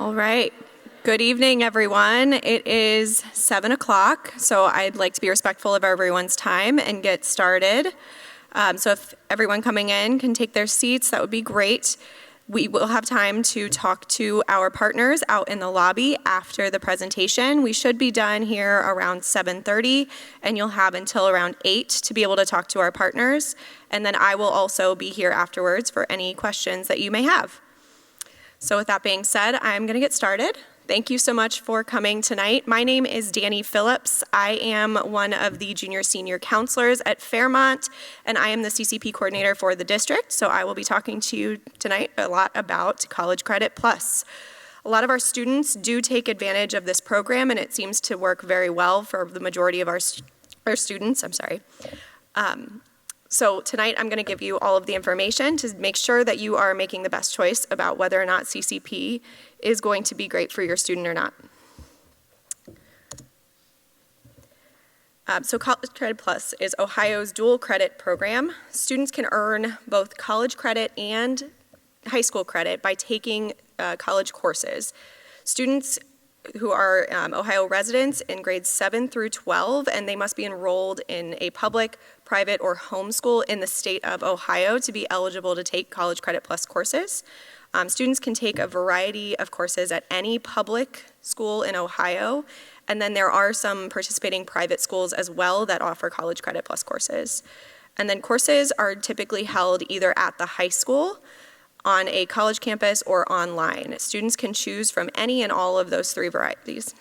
All right. Good evening, everyone. It is 7 o'clock, so I'd like to be respectful of everyone's time and get started. So if everyone coming in can take their seats, that would be great. We will have time to talk to our partners out in the lobby after the presentation. We should be done here around 7:30, and you'll have until around 8 to be able to talk to our partners. And then I will also be here afterwards for any questions that you may have. So with that being said, I'm going to get started. Thank you so much for coming tonight. My name is Danny Phillips. I am one of the junior-senior counselors at Fairmont, and I am the CCP coordinator for the district, so I will be talking to you tonight a lot about College Credit Plus. A lot of our students do take advantage of this program, and it seems to work very well for the majority of our students. So tonight I'm going to give you all of the information to make sure that you are making the best choice about whether or not CCP is going to be great for your student or not. So College Credit Plus is Ohio's dual credit program. Students can earn both college credit and high school credit by taking college courses. Students who are Ohio residents in grades 7 through 12, and they must be enrolled in a public, private, or homeschool in the state of Ohio to be eligible to take College Credit Plus courses. Students can take a variety of courses at any public school in Ohio, and then there are some participating private schools as well that offer College Credit Plus courses. And then courses are typically held either at the high school, on a college campus, or online. Students can choose from any and all of those three varieties.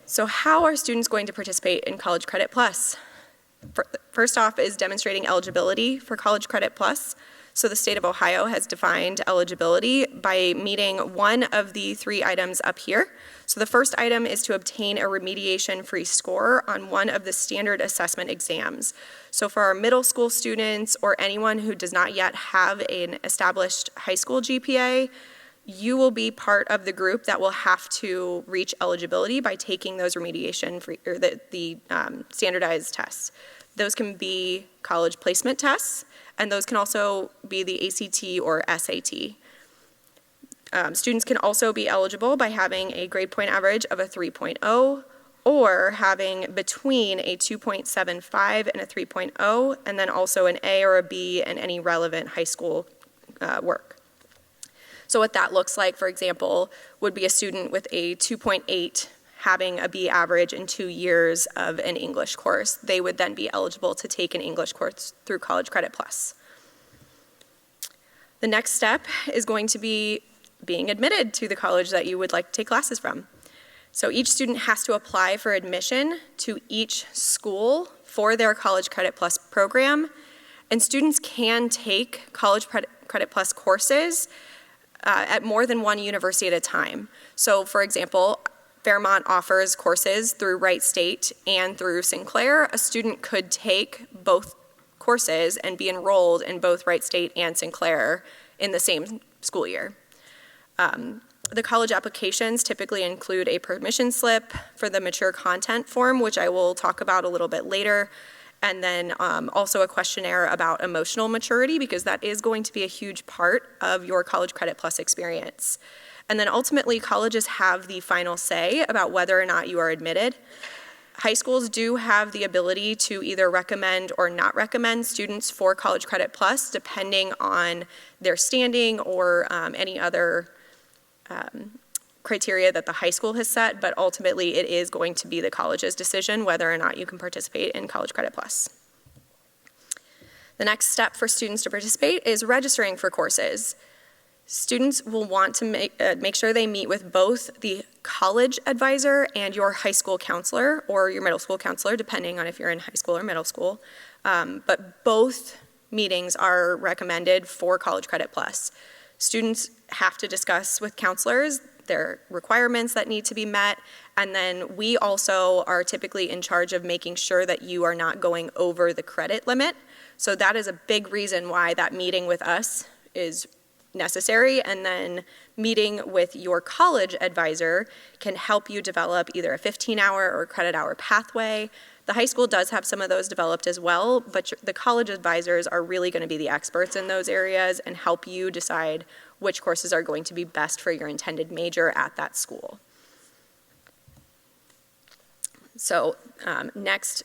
So how are students going to participate in College Credit Plus? First off is demonstrating eligibility for College Credit Plus. So the state of Ohio has defined eligibility by meeting one of the three items up here. So the first item is to obtain a remediation-free score on one of the standard assessment exams. So for our middle school students or anyone who does not yet have an established high school GPA, you will be part of the group that will have to reach eligibility by taking those remediation-free or the standardized tests. Those can be college placement tests, and those can also be the ACT or SAT. Students can also be eligible by having a grade point average of a 3.0 or having between a 2.75 and a 3.0, and then also an A or a B in any relevant high school work. So what that looks like, for example, would be a student with a 2.8 having a B average in 2 years of an English course. They would then be eligible to take an English course through College Credit Plus. The next step is going to be being admitted to the college that you would like to take classes from. So each student has to apply for admission to each school for their College Credit Plus program, and students can take College Credit Plus courses at more than one university at a time. So for example, Fairmont offers courses through Wright State and through Sinclair. A student could take both courses and be enrolled in both Wright State and Sinclair in the same school year. The college applications typically include a permission slip for the mature content form, which I will talk about a little bit later, and then also a questionnaire about emotional maturity, because that is going to be a huge part of your College Credit Plus experience. And then ultimately, colleges have the final say about whether or not you are admitted. High schools do have the ability to either recommend or not recommend students for College Credit Plus, depending on their standing or any other criteria that the high school has set, but ultimately it is going to be the college's decision whether or not you can participate in College Credit Plus. The next step for students to participate is registering for courses. Students will want to make sure they meet with both the college advisor and your high school counselor or your middle school counselor, depending on if you're in high school or middle school. But both meetings are recommended for College Credit Plus. Students have to discuss with counselors their requirements that need to be met, and then we also are typically in charge of making sure that you are not going over the credit limit. So that is a big reason why that meeting with us is necessary, and then meeting with your college advisor can help you develop either a 15-hour or credit hour pathway. The high school does have some of those developed as well, but the college advisors are really going to be the experts in those areas and help you decide which courses are going to be best for your intended major at that school. So next,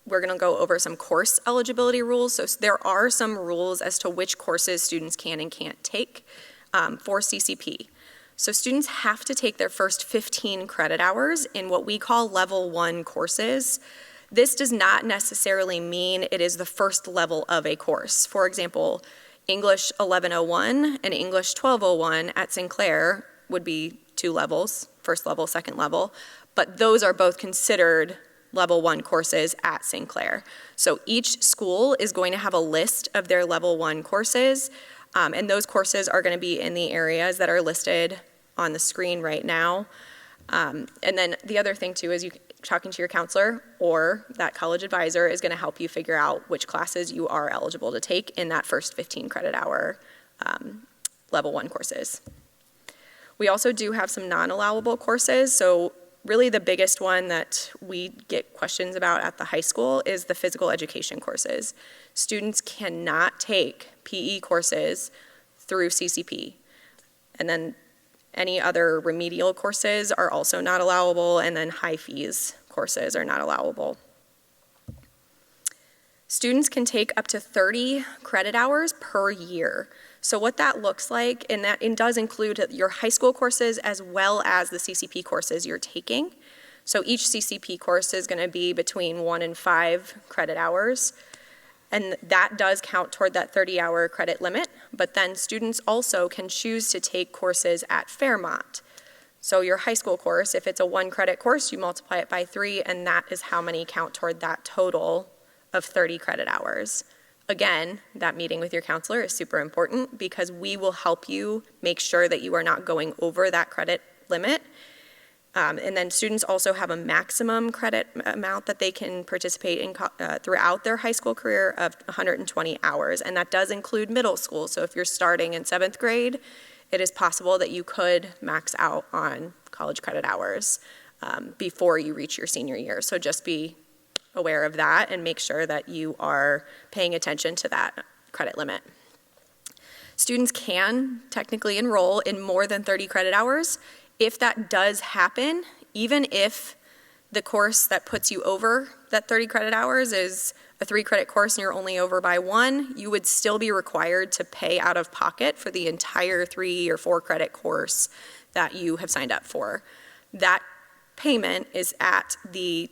we're going to go over some course eligibility rules. So there are some rules as to which courses students can and can't take for CCP. So students have to take their first 15 credit hours in what we call level 1 courses. This does not necessarily mean it is the first level of a course. For example, English 1101 and English 1201 at Sinclair would be 2 levels, first level, second level, but those are both considered level 1 courses at Sinclair. So each school is going to have a list of their level 1 courses, and those courses are going to be in the areas that are listed on the screen right now. And then the other thing too is talking to your counselor or that college advisor is going to help you figure out which classes you are eligible to take in that first 15 credit hour level 1 courses. We also do have some non-allowable courses. So really the biggest one that we get questions about at the high school is the physical education courses. Students cannot take PE courses through CCP. And then any other remedial courses are also not allowable, and then high fees courses are not allowable. Students can take up to 30 credit hours per year. So what that looks like, and that it does include your high school courses as well as the CCP courses you're taking. So each CCP course is going to be between 1 and 5 credit hours. And that does count toward that 30-hour credit limit, but then students also can choose to take courses at Fairmont. So your high school course, if it's a 1 credit course, you multiply it by 3, and that is how many count toward that total of 30 credit hours. Again, that meeting with your counselor is super important because we will help you make sure that you are not going over that credit limit. And then students also have a maximum credit amount that they can participate in throughout their high school career of 120 hours, and that does include middle school. So if you're starting in 7th grade, it is possible that you could max out on college credit hours before you reach your senior year. So just be aware of that and make sure that you are paying attention to that credit limit. Students can technically enroll in more than 30 credit hours. If that does happen, even if the course that puts you over that 30 credit hours is a 3 credit course and you're only over by 1, you would still be required to pay out of pocket for the entire 3 or 4 credit course that you have signed up for. That payment is at the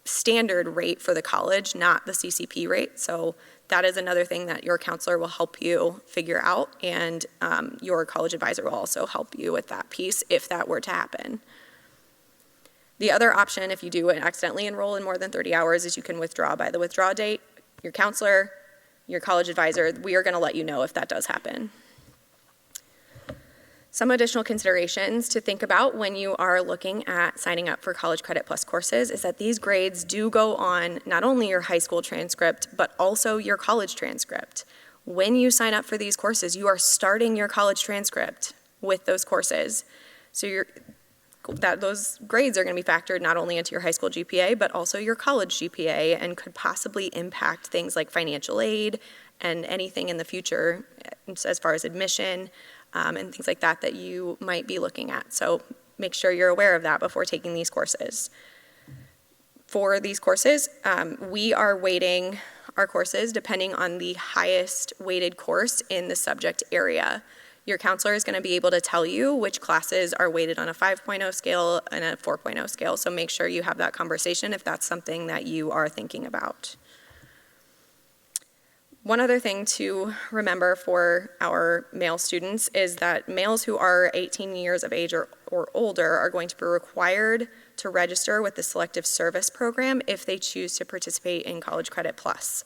standard rate for the college, not the CCP rate. So that is another thing that your counselor will help you figure out, and your college advisor will also help you with that piece if that were to happen. The other option, if you do accidentally enroll in more than 30 hours, is you can withdraw by the withdrawal date. Your counselor, your college advisor, we are going to let you know if that does happen. Some additional considerations to think about when you are looking at signing up for College Credit Plus courses is that these grades do go on not only your high school transcript, but also your college transcript. When you sign up for these courses, you are starting your college transcript with those courses. So those grades are going to be factored not only into your high school GPA, but also your college GPA, and could possibly impact things like financial aid and anything in the future as far as admission. And things like that that you might be looking at. So make sure you're aware of that before taking these courses. For these courses, we are weighting our courses depending on the highest weighted course in the subject area. Your counselor is going to be able to tell you which classes are weighted on a 5.0 scale and a 4.0 scale, so make sure you have that conversation if that's something that you are thinking about. One other thing to remember for our male students is that males who are 18 years of age or older are going to be required to register with the Selective Service Program if they choose to participate in College Credit Plus.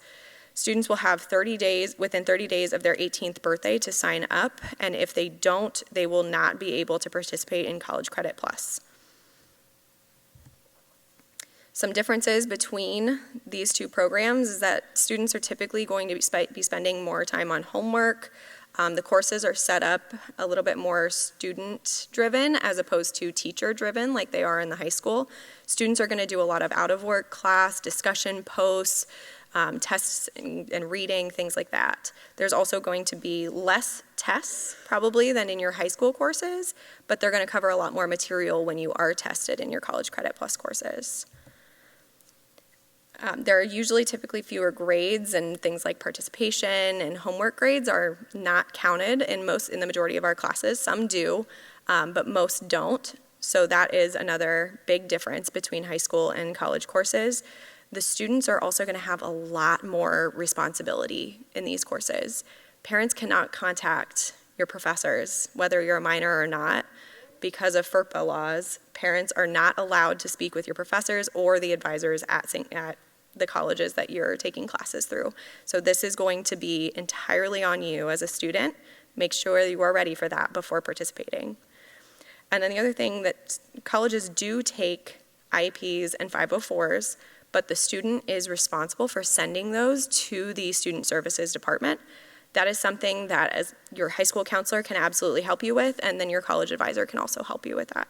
Students will have 30 days, within 30 days of their 18th birthday, to sign up, and if they don't, they will not be able to participate in College Credit Plus. Some differences between these two programs is that students are typically going to be spending more time on homework. The courses are set up a little bit more student-driven as opposed to teacher-driven like they are in the high school. Students are going to do a lot of out-of-work class, discussion posts, tests and reading, things like that. There's also going to be less tests probably than in your high school courses, but they're going to cover a lot more material when you are tested in your College Credit Plus courses. There are usually typically fewer grades, and things like participation and homework grades are not counted in the majority of our classes. Some do, but most don't. So that is another big difference between high school and college courses. The students are also going to have a lot more responsibility in these courses. Parents cannot contact your professors, whether you're a minor or not, because of FERPA laws. Parents are not allowed to speak with your professors or the advisors at the colleges that you're taking classes through. So this is going to be entirely on you as a student. Make sure you are ready for that before participating. And then the other thing that colleges do take IEPs and 504s, but the student is responsible for sending those to the Student Services Department. That is something that as your high school counselor can absolutely help you with, and then your college advisor can also help you with that.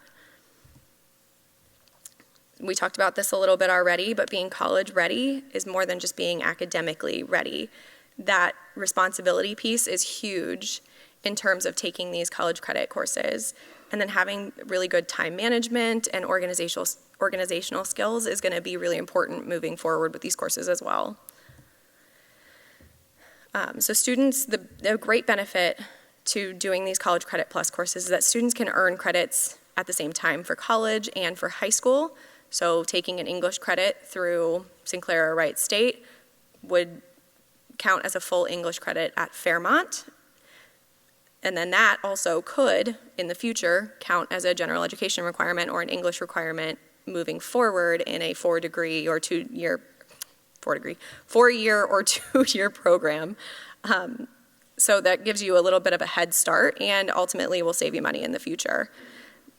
We talked about this a little bit already, but being college ready is more than just being academically ready. That responsibility piece is huge in terms of taking these college credit courses. And then having really good time management and organizational skills is going to be really important moving forward with these courses as well. So students, the great benefit to doing these College Credit Plus courses is that students can earn credits at the same time for college and for high school. So taking an English credit through Sinclair or Wright State would count as a full English credit at Fairmont. And then that also could, in the future, count as a general education requirement or an English requirement moving forward in a 4-year or 2-year program. So that gives you a little bit of a head start and ultimately will save you money in the future.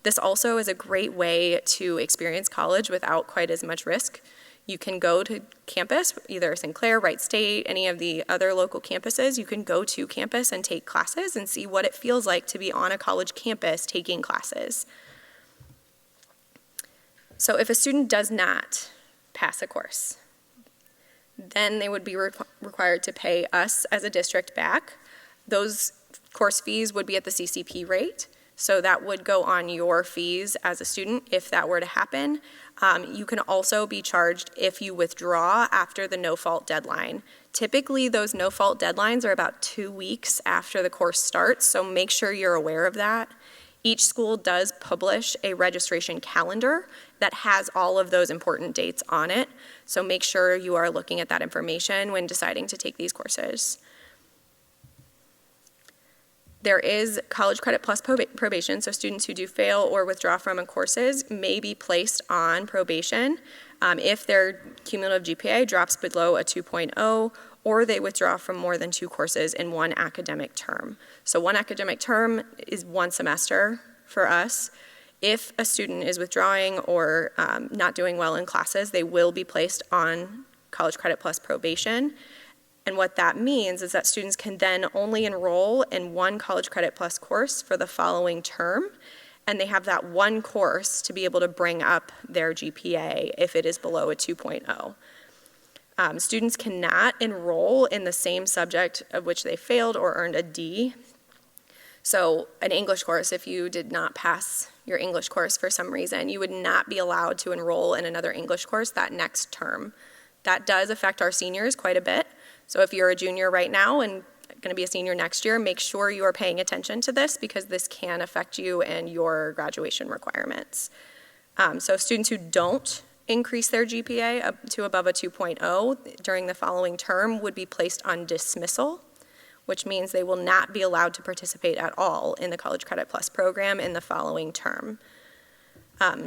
This also is a great way to experience college without quite as much risk. You can go to campus, either Sinclair, Wright State, any of the other local campuses. You can go to campus and take classes and see what it feels like to be on a college campus taking classes. So if a student does not pass a course, then they would be required to pay us as a district back. Those course fees would be at the CCP rate. So that would go on your fees as a student if that were to happen. You can also be charged if you withdraw after the no-fault deadline. Typically, those no-fault deadlines are about 2 weeks after the course starts, so make sure you're aware of that. Each school does publish a registration calendar that has all of those important dates on it, so make sure you are looking at that information when deciding to take these courses. There is College Credit Plus probation, so students who do fail or withdraw from courses may be placed on probation if their cumulative GPA drops below a 2.0 or they withdraw from more than 2 courses in one academic term. So one academic term is 1 semester for us. If a student is withdrawing or not doing well in classes, they will be placed on College Credit Plus probation. And what that means is that students can then only enroll in 1 College Credit Plus course for the following term, and they have that 1 course to be able to bring up their GPA if it is below a 2.0. Students cannot enroll in the same subject of which they failed or earned a D. So an English course, if you did not pass your English course for some reason, you would not be allowed to enroll in another English course that next term. That does affect our seniors quite a bit. So if you're a junior right now and going to be a senior next year, make sure you are paying attention to this because this can affect you and your graduation requirements. So students who don't increase their GPA up to above a 2.0 during the following term would be placed on dismissal, which means they will not be allowed to participate at all in the College Credit Plus program in the following term.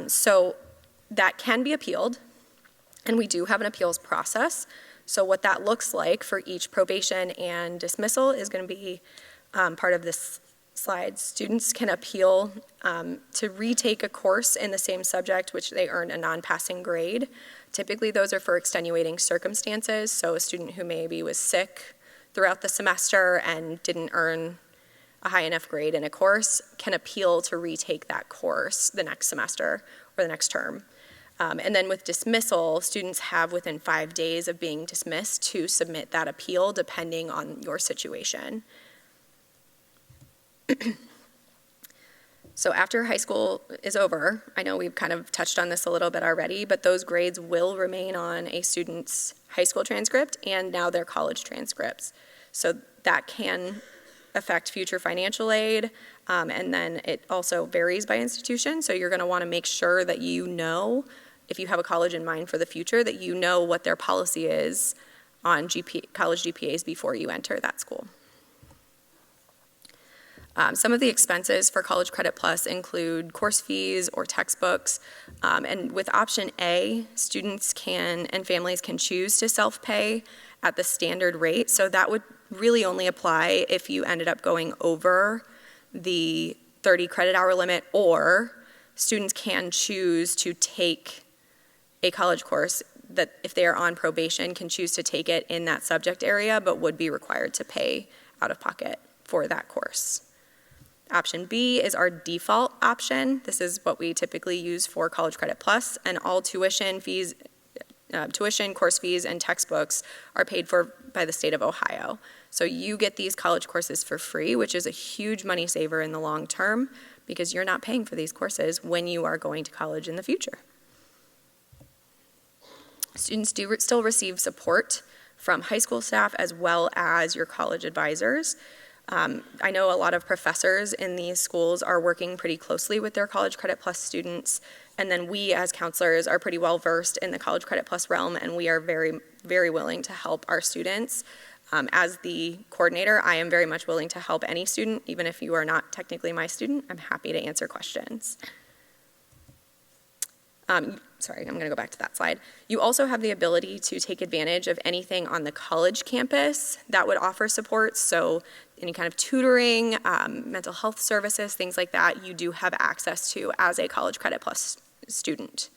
So that can be appealed, and we do have an appeals process. So what that looks like for each probation and dismissal is going to be part of this slide. Students can appeal to retake a course in the same subject which they earned a non-passing grade. Typically those are for extenuating circumstances, so a student who maybe was sick throughout the semester and didn't earn a high enough grade in a course can appeal to retake that course the next semester or the next term. And then with dismissal, students have within 5 days of being dismissed to submit that appeal depending on your situation. So after high school is over, I know we've kind of touched on this a little bit already, but those grades will remain on a student's high school transcript and now their college transcripts. So that can affect future financial aid, and then it also varies by institution, so you're going to want to make sure that you know, if you have a college in mind for the future, that you know what their policy is on college GPAs before you enter that school. Some of the expenses for College Credit Plus include course fees or textbooks, and with option A, students can and families can choose to self-pay at the standard rate, so that would really only apply if you ended up going over the 30 credit hour limit, or students can choose to take a college course that if they are on probation can choose to take it in that subject area but would be required to pay out of pocket for that course. Option B is our default option. This is what we typically use for College Credit Plus, and all tuition, course fees, and textbooks are paid for by the state of Ohio. So you get these college courses for free, which is a huge money saver in the long term because you're not paying for these courses when you are going to college in the future. Students do still receive support from high school staff as well as your college advisors. I know a lot of professors in these schools are working pretty closely with their College Credit Plus students, and then we as counselors are pretty well versed in the College Credit Plus realm, and we are very, very willing to help our students. As the coordinator, I am very much willing to help any student, even if you are not technically my student. I'm happy to answer questions. Sorry, I'm going to go back to that slide. You also have the ability to take advantage of anything on the college campus that would offer support. So any kind of tutoring, mental health services, things like that, you do have access to as a College Credit Plus student.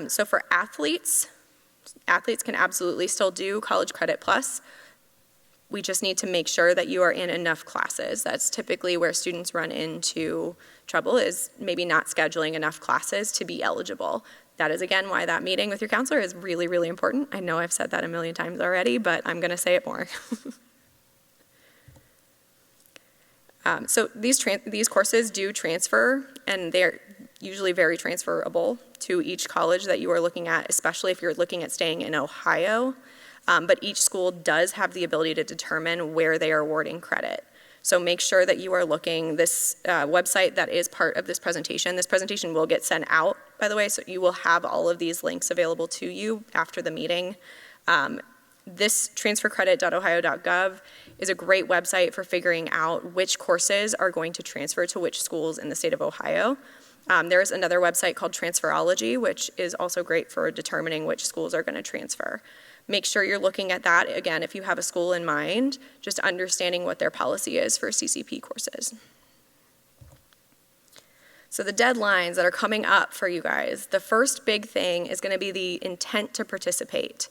So for athletes can absolutely still do College Credit Plus. We just need to make sure that you are in enough classes. That's typically where students run into trouble, is maybe not scheduling enough classes to be eligible. That is, again, why that meeting with your counselor is really, really important. I know I've said that a million times already, but I'm going to say it more. So these courses do transfer, and they're usually very transferable to each college that you are looking at, especially if you're looking at staying in Ohio. But each school does have the ability to determine where they are awarding credit. So make sure that you are looking. This website that is part of this presentation will get sent out, by the way, so you will have all of these links available to you after the meeting. This transfercredit.ohio.gov is a great website for figuring out which courses are going to transfer to which schools in the state of Ohio. There's another website called Transferology, which is also great for determining which schools are going to transfer. Make sure you're looking at that, again, if you have a school in mind, just understanding what their policy is for CCP courses. So the deadlines that are coming up for you guys, the first big thing is going to be the intent to participate.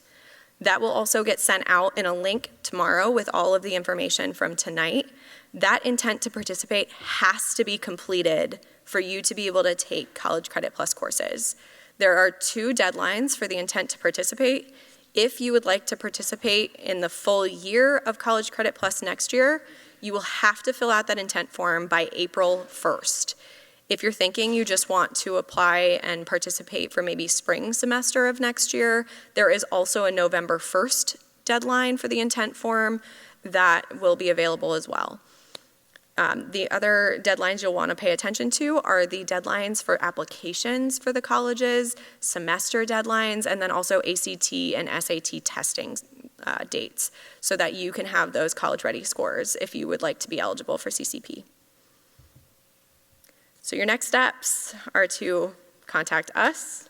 That will also get sent out in a link tomorrow with all of the information from tonight. That intent to participate has to be completed for you to be able to take College Credit Plus courses. There are 2 deadlines for the intent to participate. If you would like to participate in the full year of College Credit Plus next year, you will have to fill out that intent form by April 1st. If you're thinking you just want to apply and participate for maybe spring semester of next year, there is also a November 1st deadline for the intent form that will be available as well. The other deadlines you'll want to pay attention to are the deadlines for applications for the colleges, semester deadlines, and then also ACT and SAT testing dates so that you can have those college-ready scores if you would like to be eligible for CCP. So your next steps are to contact us,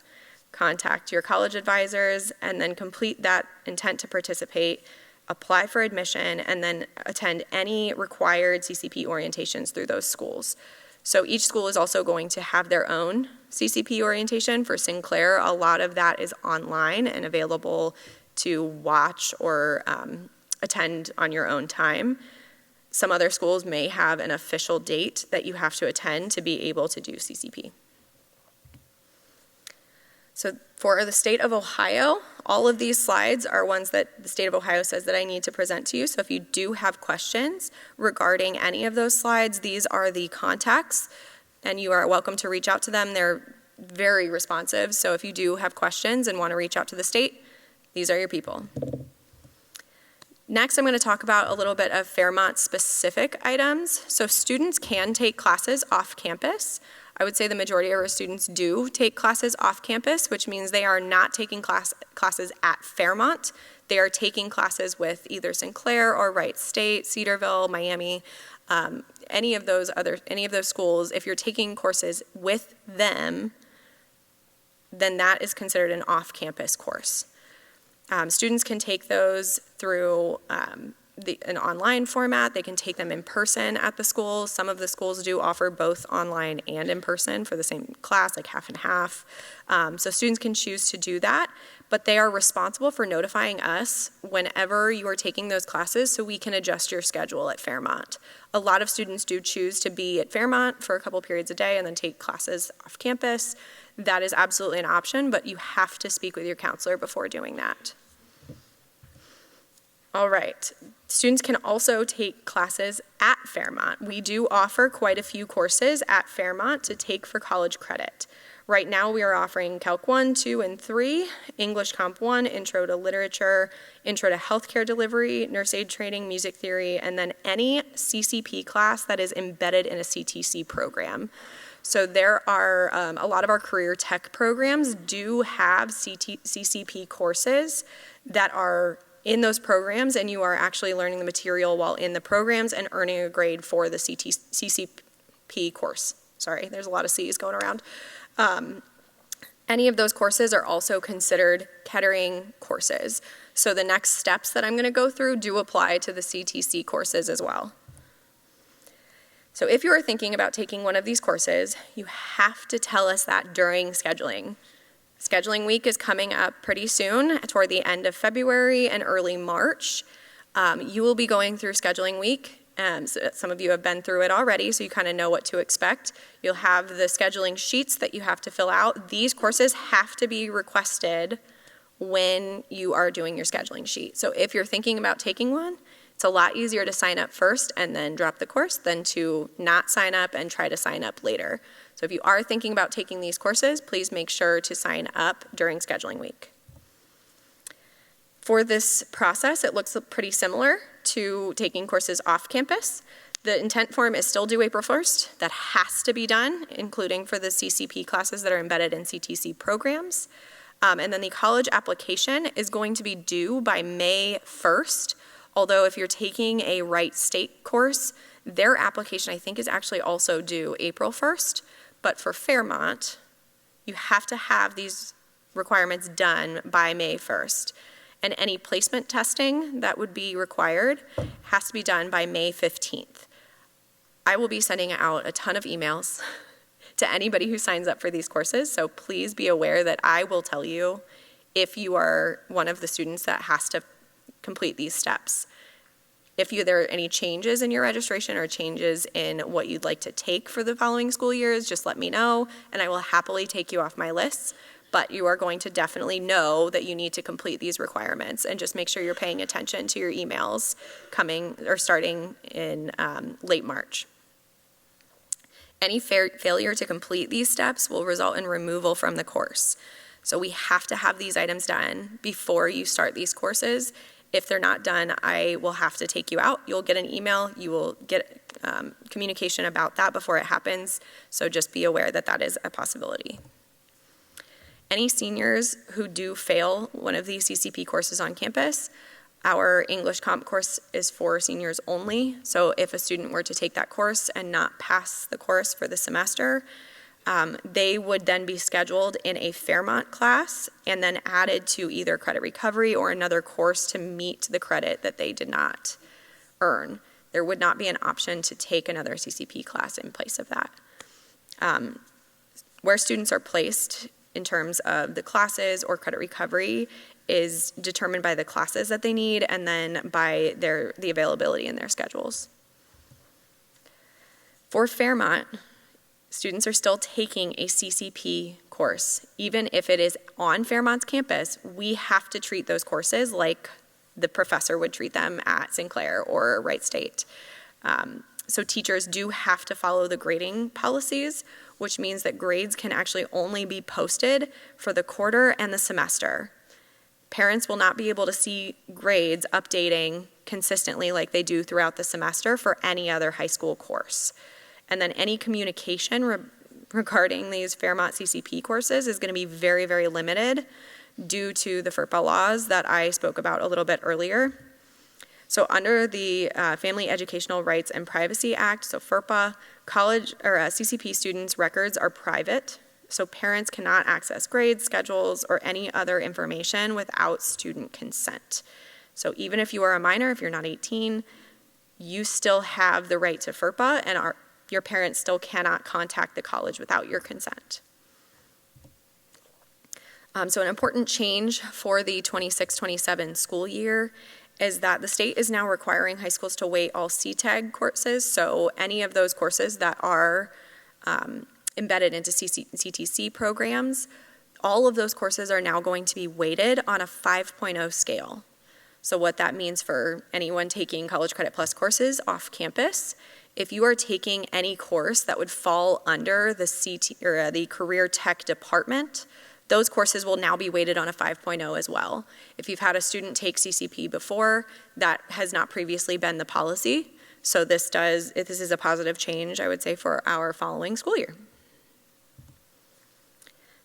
contact your college advisors, and then complete that intent to participate, apply for admission, and then attend any required CCP orientations through those schools. So each school is also going to have their own CCP orientation. For Sinclair, a lot of that is online and available to watch or attend on your own time. Some other schools may have an official date that you have to attend to be able to do CCP. So for the state of Ohio, all of these slides are ones that the state of Ohio says that I need to present to you. So if you do have questions regarding any of those slides, these are the contacts, and you are welcome to reach out to them. They're very responsive. So if you do have questions and want to reach out to the state, these are your people. Next, I'm going to talk about a little bit of Fairmont-specific items. So students can take classes off campus. I would say the majority of our students do take classes off campus, which means they are not taking classes at Fairmont. They are taking classes with either Sinclair or Wright State, Cedarville, Miami, any of those schools. If you're taking courses with them, then that is considered an off-campus course. Students can take those through an online format. They can take them in person at the school. Some of the schools do offer both online and in person for the same class, like half and half. So students can choose to do that, but they are responsible for notifying us whenever you are taking those classes so we can adjust your schedule at Fairmont. A lot of students do choose to be at Fairmont for a couple periods a day and then take classes off campus. That is absolutely an option, but you have to speak with your counselor before doing that. All right, students can also take classes at Fairmont. We do offer quite a few courses at Fairmont to take for college credit. Right now we are offering Calc 1, 2, and 3, English Comp 1, Intro to Literature, Intro to Healthcare Delivery, Nurse Aid Training, Music Theory, and then any CCP class that is embedded in a CTC program. So there are a lot of our career tech programs do have CCP courses that are in those programs, and you are actually learning the material while in the programs and earning a grade for the CCP course. Sorry, there's a lot of C's going around. Any of those courses are also considered Kettering courses. So the next steps that I'm going to go through do apply to the CTC courses as well. So if you are thinking about taking one of these courses, you have to tell us that during scheduling. Scheduling week is coming up pretty soon, toward the end of February and early March. You will be going through scheduling week. So some of you have been through it already, so you kind of know what to expect. You'll have the scheduling sheets that you have to fill out. These courses have to be requested when you are doing your scheduling sheet. So if you're thinking about taking one, it's a lot easier to sign up first and then drop the course than to not sign up and try to sign up later. So if you are thinking about taking these courses, please make sure to sign up during scheduling week. For this process, it looks pretty similar to taking courses off campus. The intent form is still due April 1st. That has to be done, including for the CCP classes that are embedded in CTC programs. And then the college application is going to be due by May 1st. Although if you're taking a Wright State course, their application I think is actually also due April 1st. But for Fairmont, you have to have these requirements done by May 1st. And any placement testing that would be required has to be done by May 15th. I will be sending out a ton of emails to anybody who signs up for these courses, so please be aware that I will tell you if you are one of the students that has to complete these steps. If there are any changes in your registration or changes in what you'd like to take for the following school years, just let me know, and I will happily take you off my list. But you are going to definitely know that you need to complete these requirements, and just make sure you're paying attention to your emails coming or starting in late March. Any failure to complete these steps will result in removal from the course. So we have to have these items done before you start these courses. If they're not done, I will have to take you out. You'll get an email. You will get communication about that before it happens. So just be aware that that is a possibility. Any seniors who do fail one of these CCP courses on campus, our English Comp course is for seniors only. So if a student were to take that course and not pass the course for the semester, they would then be scheduled in a Fairmont class and then added to either credit recovery or another course to meet the credit that they did not earn. There would not be an option to take another CCP class in place of that. Where students are placed in terms of the classes or credit recovery is determined by the classes that they need and then by the availability in their schedules. For Fairmont, students are still taking a CCP course. Even if it is on Fairmont's campus, we have to treat those courses like the professor would treat them at Sinclair or Wright State. So teachers do have to follow the grading policies, which means that grades can actually only be posted for the quarter and the semester. Parents will not be able to see grades updating consistently like they do throughout the semester for any other high school course. And then any communication regarding these Fairmont CCP courses is going to be very, very limited due to the FERPA laws that I spoke about a little bit earlier. So under the Family Educational Rights and Privacy Act, so FERPA, college or CCP students' records are private, so parents cannot access grades, schedules, or any other information without student consent. So even if you are a minor, if you're not 18, you still have the right to FERPA, and your parents still cannot contact the college without your consent. So an important change for the 26-27 school year is that the state is now requiring high schools to weight all CTAG courses, so any of those courses that are embedded into CTC programs, all of those courses are now going to be weighted on a 5.0 scale. So what that means for anyone taking College Credit Plus courses off campus, if you are taking any course that would fall under the the Career Tech Department, those courses will now be weighted on a 5.0 as well. If you've had a student take CCP before, that has not previously been the policy. So this is a positive change, I would say, for our following school year.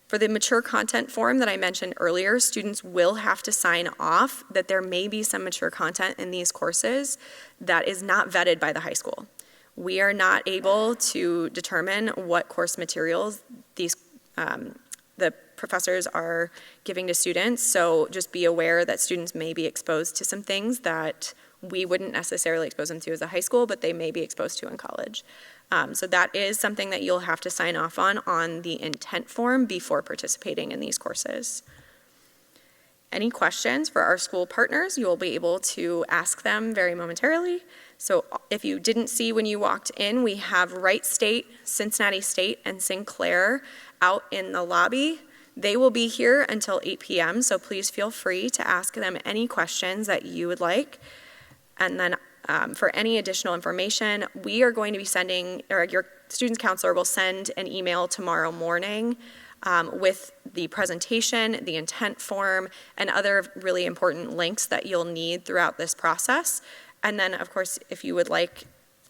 For the mature content form that I mentioned earlier, students will have to sign off that there may be some mature content in these courses that is not vetted by the high school. We are not able to determine what course materials the professors are giving to students, so just be aware that students may be exposed to some things that we wouldn't necessarily expose them to as a high school, but they may be exposed to in college. So that is something that you'll have to sign off on the intent form before participating in these courses. Any questions for our school partners, you will be able to ask them very momentarily. So if you didn't see when you walked in, we have Wright State, Cincinnati State, and Sinclair out in the lobby. They will be here until 8 p.m., so please feel free to ask them any questions that you would like. And then for any additional information, we are going to be sending, or your students counselor will send an email tomorrow morning with the presentation, the intent form, and other really important links that you'll need throughout this process. And then, of course, if you would like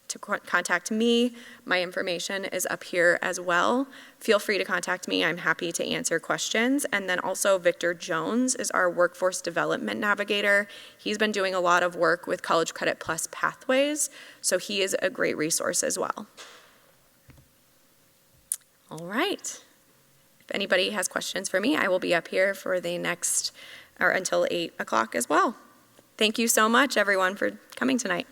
to contact me, my information is up here as well. Feel free to contact me. I'm happy to answer questions. And then also Victor Jones is our Workforce Development Navigator. He's been doing a lot of work with College Credit Plus pathways, so he is a great resource as well. All right. If anybody has questions for me, I will be up here for the next, or until 8 o'clock as well. Thank you so much, everyone, for coming tonight.